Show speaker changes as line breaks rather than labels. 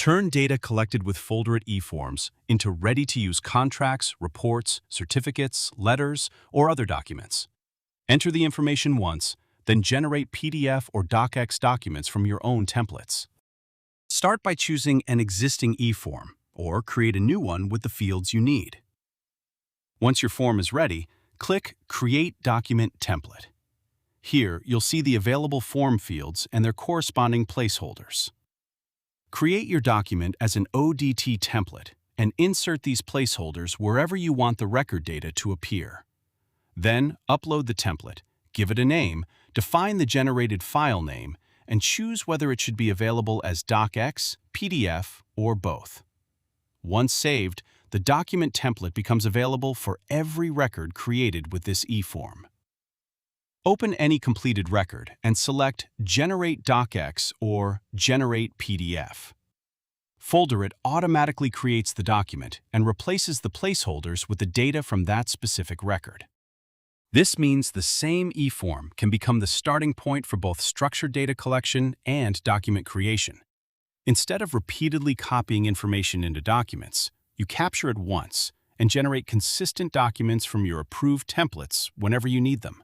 Turn data collected with Folderit eForms into ready-to-use contracts, reports, certificates, letters, or other documents. Enter the information once, then generate PDF or DOCX documents from your own templates. Start by choosing an existing eForm, or create a new one with the fields you need. Once your form is ready, click Create Document Template. Here, you'll see the available form fields and their corresponding placeholders. Create your document as an ODT template and insert these placeholders wherever you want the record data to appear. Then, upload the template, give it a name, define the generated file name, and choose whether it should be available as DOCX, PDF, or both. Once saved, the document template becomes available for every record created with this eForm. Open any completed record and select Generate DOCX or Generate PDF. Folderit automatically creates the document and replaces the placeholders with the data from that specific record. This means the same eForm can become the starting point for both structured data collection and document creation. Instead of repeatedly copying information into documents, you capture it once and generate consistent documents from your approved templates whenever you need them.